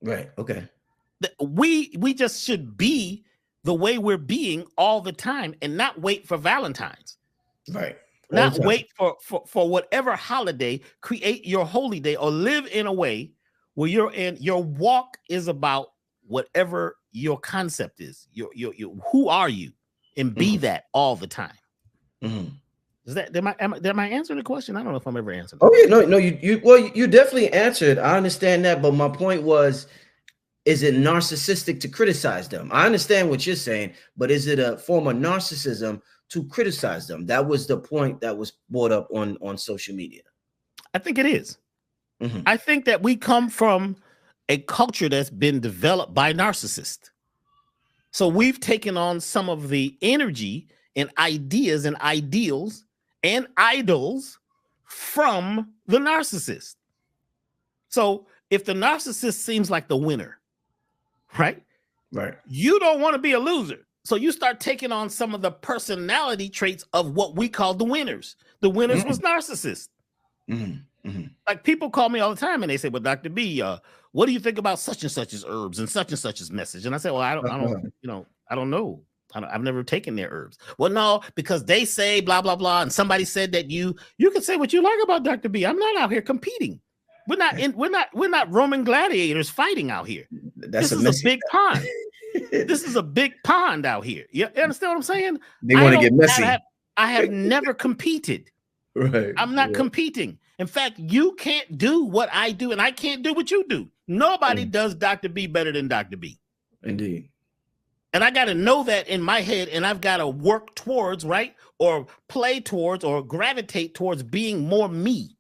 Right. Okay. We just should be the way we're being all the time and not wait for Valentine's. Right. Not wait for whatever holiday, create your holy day or live in a way where your walk is about whatever your concept is. Your who are you? And be that all the time. Is that am I answering the question? I don't know if I'm ever answering. Oh yeah, no, you definitely answered. I understand that, but my point was, is it narcissistic to criticize them? I understand what you're saying, but is it a form of narcissism to criticize them? That was the point that was brought up on social media. I think it is. I think that we come from a culture that's been developed by narcissists. So we've taken on some of the energy and ideas and ideals and idols from the narcissist. So if the narcissist seems like the winner, right? You don't want to be a loser. So you start taking on some of the personality traits of what we call the winners. The winners was narcissists. Like people call me all the time and they say, well, Dr. B, what do you think about such and such's herbs and such's message? And I say, well, I don't know. I've never taken their herbs. Well, no, because they say blah, blah, blah. And somebody said that you can say what you like about Dr. B. I'm not out here competing. We're not Roman gladiators fighting out here. This is a big pond. This is a big pond out here. You understand what I'm saying? They want to get messy. I have never competed. Right. I'm not competing. In fact, you can't do what I do, and I can't do what you do. Nobody does Dr. B better than Dr. B. Indeed. And I got to know that in my head, and I've got to work towards, right? Or play towards or gravitate towards being more me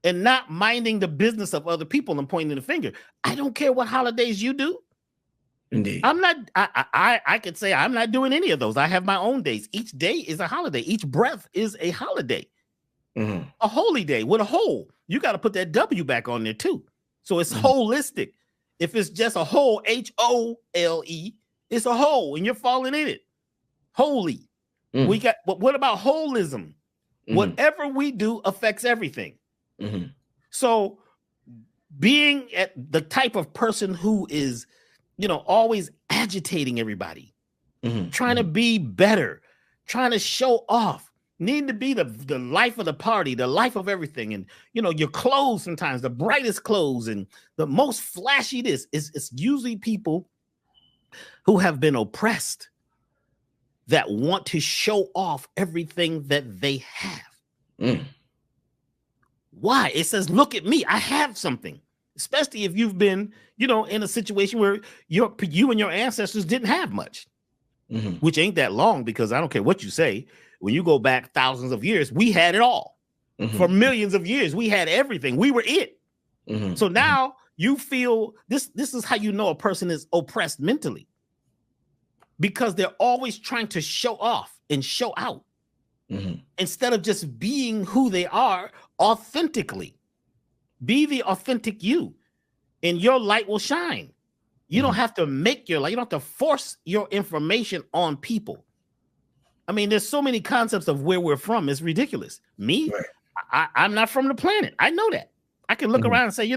and not minding the business of other people and pointing the finger. I don't care what holidays you do. Indeed. I'm not, I could say I'm not doing any of those. I have my own days. Each day is a holiday. Each breath is a holiday. A holy day with a whole. You got to put that W back on there too. So it's holistic. If it's just a whole, HOLE, it's a whole and you're falling in it. Holy. We got, but what about holism? Whatever we do affects everything. So being at the type of person who is, always agitating everybody, trying to be better, trying to show off, need to be the life of the party, the life of everything. And, your clothes sometimes, the brightest clothes and the most flashy this it's usually people who have been oppressed that want to show off everything that they have. Why? It says, look at me. I have something. Especially if you've been, in a situation where you and your ancestors didn't have much, which ain't that long, because I don't care what you say. When you go back thousands of years, we had it all. For millions of years, we had everything. We were it. So now you feel this is how you know a person is oppressed mentally, because they're always trying to show off and show out instead of just being who they are authentically. Be the authentic you, and your light will shine. You don't have to make your light. You don't have to force your information on people. I mean, there's so many concepts of where we're from. It's ridiculous. Me, I'm not from the planet. I know that. I can look around and say,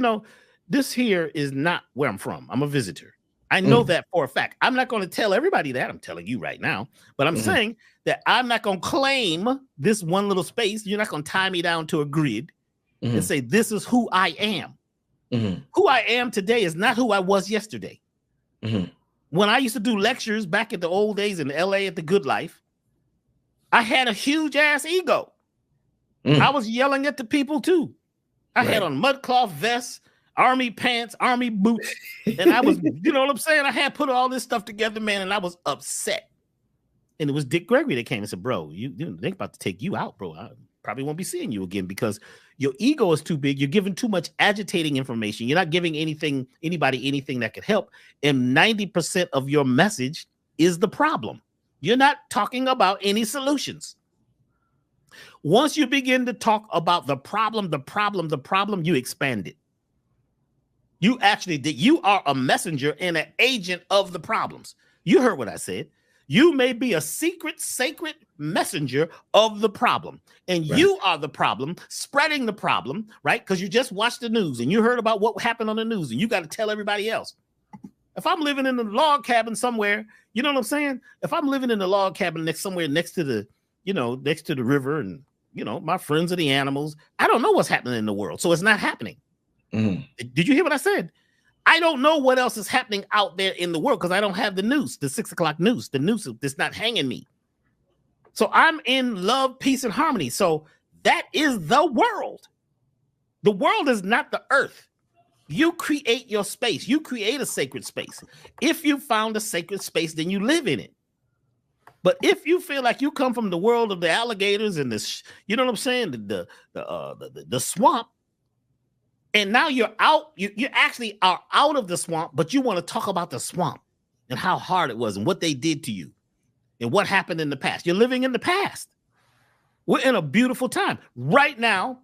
this here is not where I'm from. I'm a visitor. I know that for a fact. I'm not going to tell everybody that. I'm telling you right now. But I'm saying that I'm not going to claim this one little space. You're not going to tie me down to a grid and say, this is who I am. Who I am today is not who I was yesterday. When I used to do lectures back in the old days in LA at the Good Life, I had a huge ass ego. I was yelling at the people too. I had on mudcloth vests, army pants, army boots, and I was, you know what I'm saying? I had put all this stuff together, man, and I was upset. And it was Dick Gregory that came and said, bro, they're about to take you out, bro. I probably won't be seeing you again because your ego is too big. You're giving too much agitating information. You're not giving anybody anything that could help. And 90% of your message is the problem. You're not talking about any solutions. Once you begin to talk about the problem, you expand it. You are a messenger and an agent of the problems. You heard what I said. You may be a secret, sacred messenger of the problem. And you are the problem, spreading the problem, right? Because you just watched the news and you heard about what happened on the news and you got to tell everybody else. If I'm living in a log cabin somewhere, you know what I'm saying? If I'm living in a log cabin somewhere next to the, next to the river and, my friends are the animals, I don't know what's happening in the world. So it's not happening. Did you hear what I said? I don't know what else is happening out there in the world because I don't have the news, the 6 o'clock news, the news that's not hanging me. So I'm in love, peace, and harmony. So that is the world. The world is not the earth. You create your space. You create a sacred space. If you found a sacred space, then you live in it. But if you feel like you come from the world of the alligators and this, you know what I'm saying, the swamp, and now you're out, you actually are out of the swamp, but you want to talk about the swamp and how hard it was and what they did to you and what happened in the past. You're living in the past. We're in a beautiful time. Right now,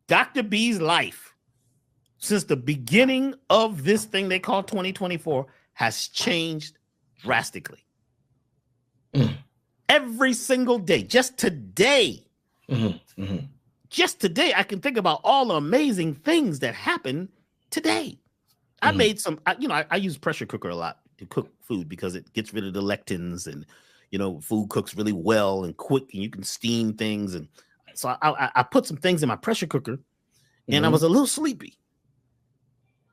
Dr. B's life, since the beginning of this thing they call 2024, has changed drastically. Every single day, just today, just today, I can think about all the amazing things that happened today. I made some, I use pressure cooker a lot to cook food because it gets rid of the lectins and, food cooks really well and quick and you can steam things. And so I put some things in my pressure cooker and I was a little sleepy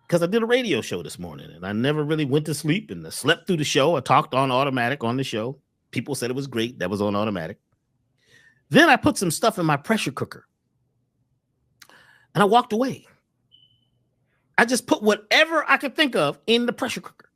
because I did a radio show this morning and I never really went to sleep and I slept through the show. I talked on automatic on the show. People said it was great. That was on automatic. Then I put some stuff in my pressure cooker and I walked away. I just put whatever I could think of in the pressure cooker.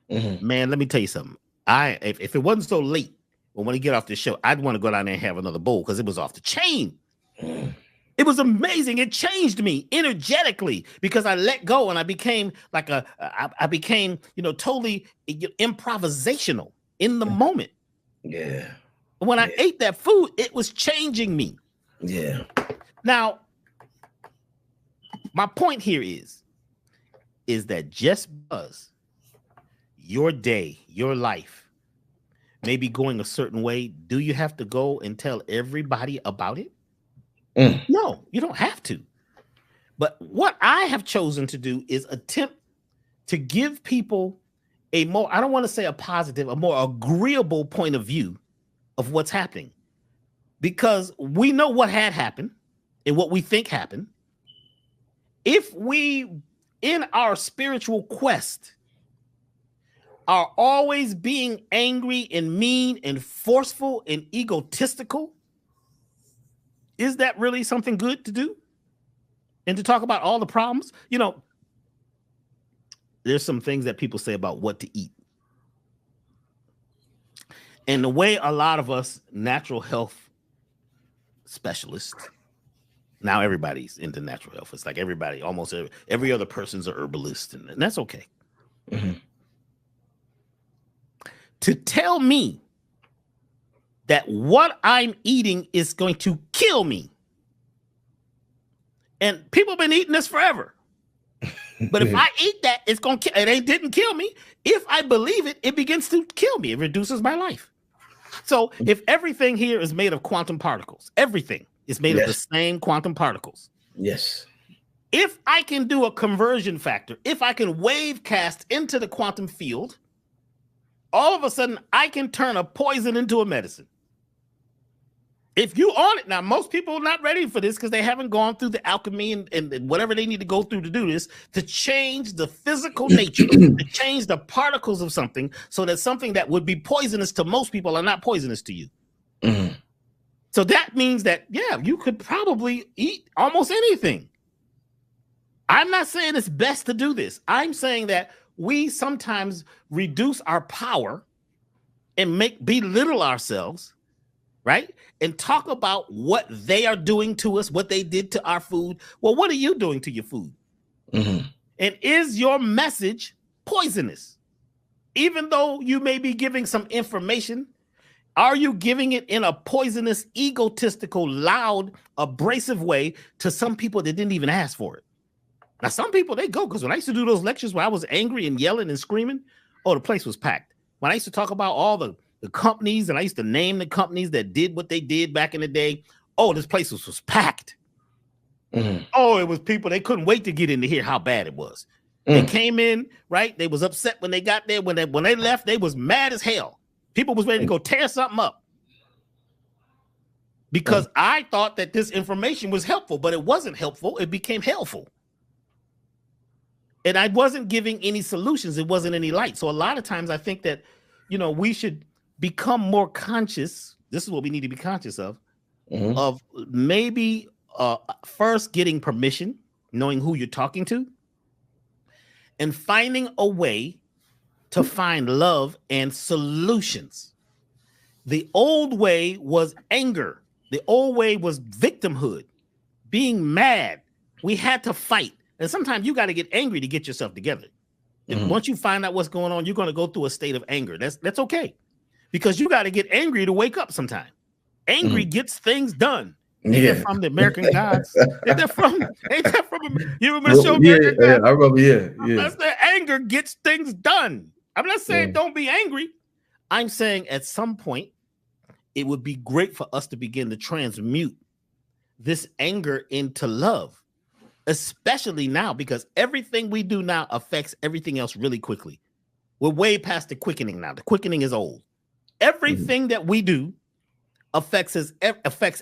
Man, let me tell you something. If it wasn't so late, when we get off this show, I'd want to go down there and have another bowl because it was off the chain. It was amazing. It changed me energetically because I let go and I became like I became, totally improvisational in the moment. Yeah. When I ate that food, it was changing me. Yeah. Now, my point here is that just because your day, your life may be going a certain way, do you have to go and tell everybody about it? No, you don't have to. But what I have chosen to do is attempt to give people a more, I don't want to say a positive, a more agreeable point of view of what's happening. Because we know what had happened and what we think happened. If we, in our spiritual quest, are always being angry and mean and forceful and egotistical, is that really something good to do? And to talk about all the problems? There's some things that people say about what to eat. And the way a lot of us natural health specialists, now everybody's into natural health. It's like everybody, almost every other person's a herbalist, and that's okay. To tell me that what I'm eating is going to kill me. And people have been eating this forever. But if I eat that, it's going to kill. It didn't kill me. If I believe it, it begins to kill me. It reduces my life. So if everything here is made of quantum particles, everything is made of the same quantum particles. Yes. If I can do a conversion factor, if I can wave cast into the quantum field, all of a sudden I can turn a poison into a medicine. If you on it now, most people are not ready for this because they haven't gone through the alchemy and whatever they need to go through to do this, to change the physical nature, to change the particles of something so that something that would be poisonous to most people are not poisonous to you. So that means that, yeah, you could probably eat almost anything. I'm not saying it's best to do this. I'm saying that we sometimes reduce our power and belittle ourselves, right? And talk about what they are doing to us, what they did to our food. Well, what are you doing to your food? And is your message poisonous? Even though you may be giving some information, are you giving it in a poisonous, egotistical, loud, abrasive way to some people that didn't even ask for it? Now, some people, they go, because when I used to do those lectures where I was angry and yelling and screaming, oh, the place was packed. When I used to talk about all the the companies, and I used to name the companies that did what they did back in the day. Oh, this place was packed. Oh, it was people, they couldn't wait to get in to hear how bad it was. They came in, right? They was upset when they got there. When they left, they was mad as hell. People was ready to go tear something up. Because I thought that this information was helpful, but it wasn't helpful. It became helpful. And I wasn't giving any solutions. It wasn't any light. So a lot of times I think that, you know, we should become more conscious. This is what we need to be conscious of maybe first getting permission, knowing who you're talking to, and finding a way to find love and solutions. The old way was anger. The old way was victimhood, being mad. We had to fight. And sometimes you got to get angry to get yourself together. And once you find out what's going on, you're going to go through a state of anger. That's okay. Because you got to get angry to wake up sometime. Angry gets things done. Ain't that from the American Gods? Ain't that from you remember the show American Gods? I remember, That's the anger gets things done. I'm not saying don't be angry. I'm saying at some point, it would be great for us to begin to transmute this anger into love, especially now, because everything we do now affects everything else really quickly. We're way past the quickening now. The quickening is old. Everything that we do affects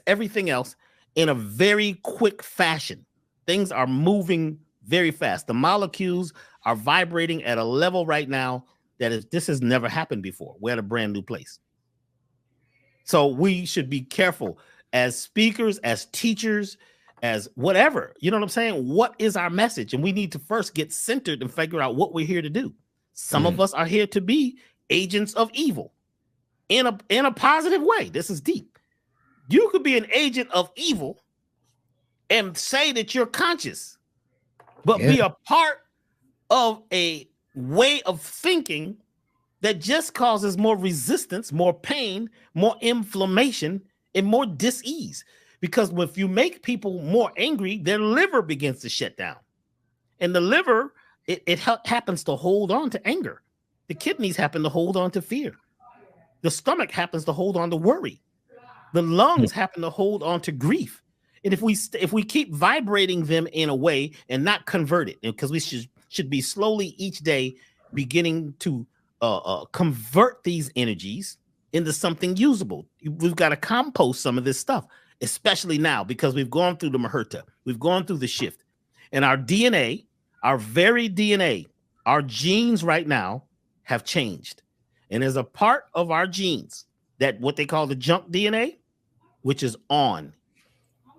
everything else in a very quick fashion. Things are moving very fast. The molecules are vibrating at a level right now this has never happened before. We're at a brand new place. So we should be careful as speakers, as teachers, as whatever. You know what I'm saying? What is our message? And we need to first get centered and figure out what we're here to do. Some of us are here to be agents of evil in a positive way. This is deep. You could be an agent of evil and say that you're conscious, but be a part of a way of thinking that just causes more resistance, more pain, more inflammation, and more dis-ease. Because if you make people more angry, their liver begins to shut down. And the liver, it happens to hold on to anger. The kidneys happen to hold on to fear. The stomach happens to hold on to worry. The lungs happen to hold on to grief. And if we keep vibrating them in a way and not convert it, because we should be slowly each day beginning to convert these energies into something usable. We've got to compost some of this stuff, especially now, because we've gone through the Mahurta. We've gone through the shift. And our DNA, our very DNA, our genes right now have changed. And there's a part of our genes that what they call the junk DNA, which is on.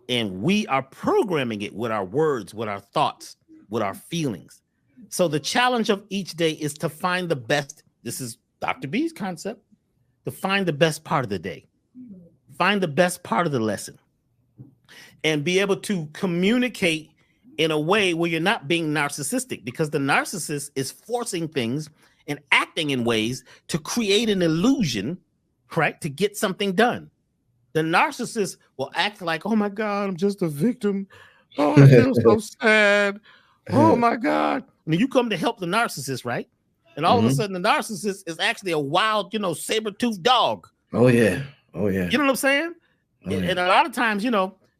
And we are programming it with our words, with our thoughts, with our feelings. So the challenge of each day is to find the best. This is Dr. B's concept, to find the best part of the day, find the best part of the lesson, and be able to communicate in a way where you're not being narcissistic, because the narcissist is forcing things and acting in ways to create an illusion, right, to get something done. The narcissist will act like, oh my God, I'm just a victim. Oh, I feel so sad. Oh my God. And you come to help the narcissist, right? And all of a sudden the narcissist is actually a wild, saber-toothed dog. Oh yeah. Oh yeah. You know what I'm saying? And a lot of times,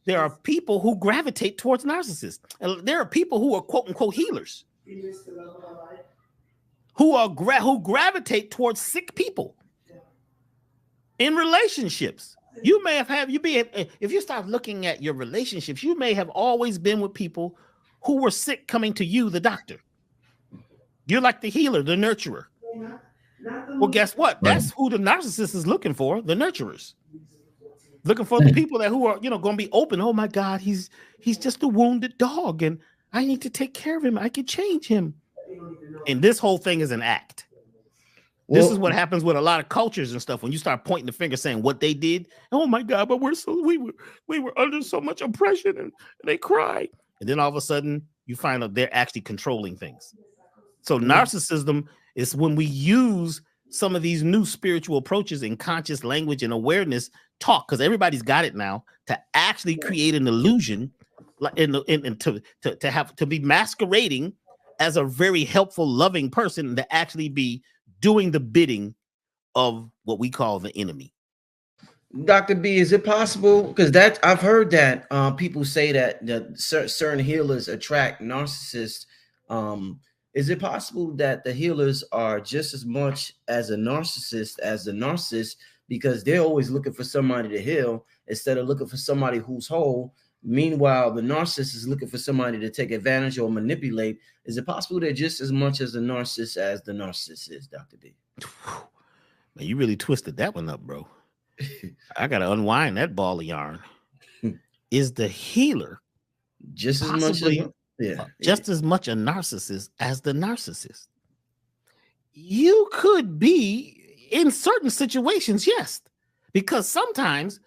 there are people who gravitate towards narcissists. And there are people who are quote unquote healers who gravitate towards sick people in relationships. You may if you start looking at your relationships, you may have always been with people who were sick coming to you, the doctor. You're like the healer, the nurturer. Well, guess what? That's who the narcissist is looking for, the nurturers. Looking for the people who are, going to be open. Oh my God, he's just a wounded dog and I need to take care of him. I can change him. And this whole thing is an act. This is what happens with a lot of cultures and stuff. When you start pointing the finger saying what they did, oh my God, but we were under so much oppression and they cry. And then all of a sudden you find out they're actually controlling things. So narcissism is when we use some of these new spiritual approaches in conscious language and awareness talk, because everybody's got it now, to actually create an illusion and to be masquerading as a very helpful, loving person, to actually be doing the bidding of what we call the enemy. Dr. B, is it possible? Because that I've heard that people say that certain healers attract narcissists. Is it possible that the healers are just as much as a narcissist as the narcissist, because they're always looking for somebody to heal instead of looking for somebody who's whole? Meanwhile, the narcissist is looking for somebody to take advantage or manipulate. Is it possible they're just as much as a narcissist as the narcissist is, Dr. B? Man, you really twisted that one up, bro. I got to unwind that ball of yarn. Is the healer just as much as much a narcissist as the narcissist? You could be in certain situations, yes, because sometimes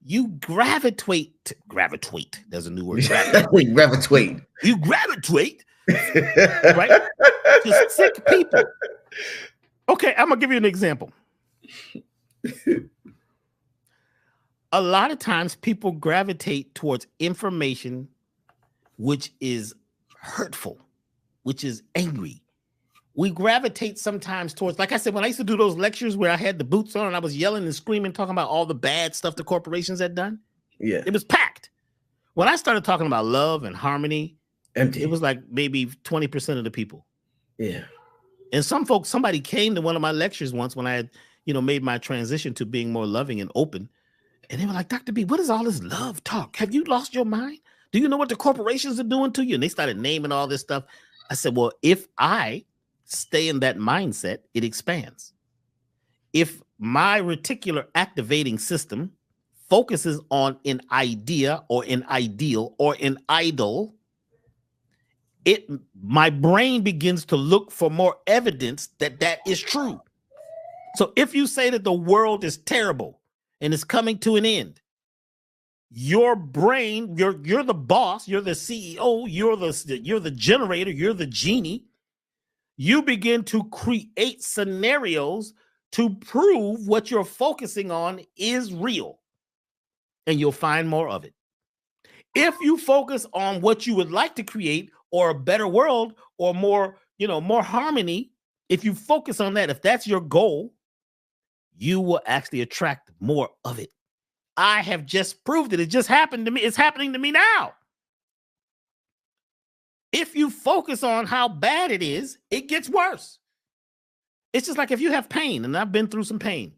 you gravitate. There's a new word. Gravitate. You gravitate, right, to sick people. Okay, I'm gonna give you an example. A lot of times people gravitate towards information which is hurtful, which is angry. We gravitate sometimes towards, like I said, when I used to do those lectures where I had the boots on and I was yelling and screaming, talking about all the bad stuff the corporations had done. Yeah. It was packed. When I started talking about love and harmony, empty. It was like maybe 20% of the people. Yeah. And somebody came to one of my lectures once when I had, made my transition to being more loving and open. And they were like, Dr. B, what is all this love talk? Have you lost your mind? Do you know what the corporations are doing to you? And they started naming all this stuff. I said, well, if I stay in that mindset, it expands. If my reticular activating system focuses on an idea or an ideal or an idol, my brain begins to look for more evidence that that is true. So if you say that the world is terrible and it's coming to an end, your brain, you're the boss, you're the CEO, you're the generator, you're the genie. You begin to create scenarios to prove what you're focusing on is real, and you'll find more of it. If you focus on what you would like to create, or a better world, or more, more harmony, if you focus on that, if that's your goal, you will actually attract more of it. I have just proved it. It just happened to me. It's happening to me now. If you focus on how bad it is, it gets worse. It's just like if you have pain, and I've been through some pain.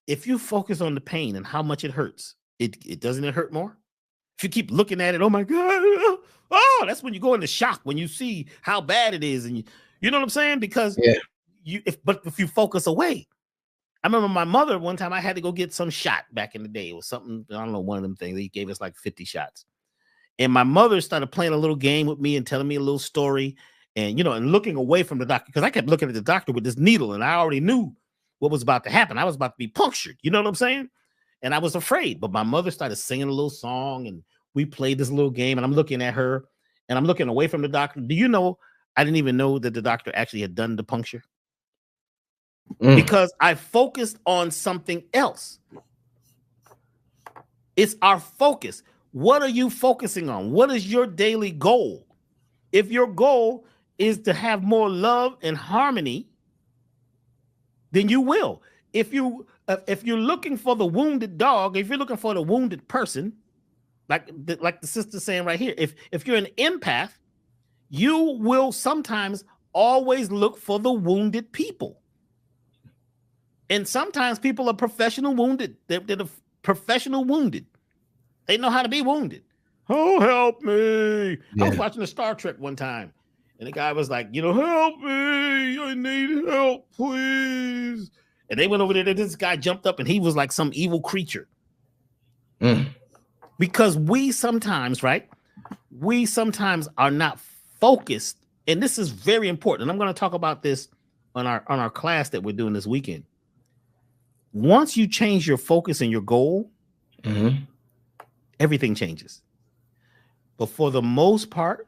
If you focus on the pain and how much it hurts, it doesn't it hurt more? If you keep looking at it, oh my God, that's when you go into shock when you see how bad it is, and you know what I'm saying? Because if you focus away. I remember my mother, one time I had to go get some shot back in the day. It was something, I don't know, one of them things. They gave us like 50 shots. And my mother started playing a little game with me and telling me a little story, and, and looking away from the doctor, because I kept looking at the doctor with this needle, and I already knew what was about to happen. I was about to be punctured. You know what I'm saying? And I was afraid, but my mother started singing a little song, and we played this little game, and I'm looking at her, and I'm looking away from the doctor. Do you know, I didn't even know that the doctor actually had done the puncture. Because I focused on something else. It's our focus. What are you focusing on? What is your daily goal? If your goal is to have more love and harmony, then you will. If you're looking for the wounded dog, if you're looking for the wounded person, like the sister's saying right here, if you're an empath, you will sometimes always look for the wounded people. And sometimes people are professional wounded. They're professional wounded. They know how to be wounded. Oh, help me. Yeah. I was watching a Star Trek one time, and the guy was like, help me. I need help, please. And they went over there, and this guy jumped up, and he was like some evil creature. Because we sometimes are not focused. And this is very important. And I'm going to talk about this on our class that we're doing this weekend. Once you change your focus and your goal, everything changes. But for the most part,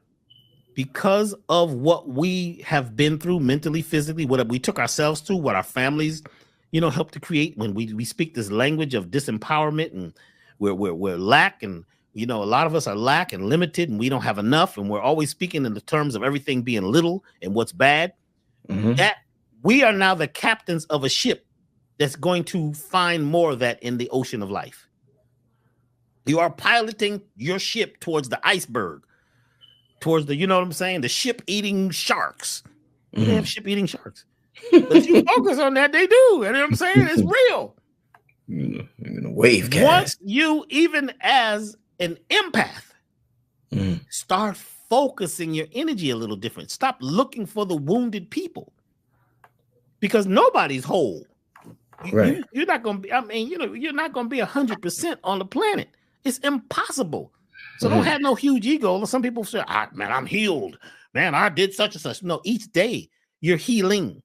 because of what we have been through mentally, physically, what we took ourselves through, what our families, helped to create, when we speak this language of disempowerment, and we're lack, and a lot of us are lack and limited, and we don't have enough, and we're always speaking in the terms of everything being little and what's bad, that we are now the captains of a ship. that's going to find more of that in the ocean of life. You are piloting your ship towards the iceberg, towards the, you know what I'm saying, the ship-eating sharks. They have ship-eating sharks. But if you focus on that, they do. You know what I'm saying? It's real. In a wave cast. Once you, even as an empath, start focusing your energy a little different. Stop looking for the wounded people, because nobody's whole. Right. You're not going to be, I mean, you know, you're not going to be 100% on the planet. It's impossible. So don't have no huge ego. Some people say, man, I'm healed. Man, I did such and such. No, each day you're healing.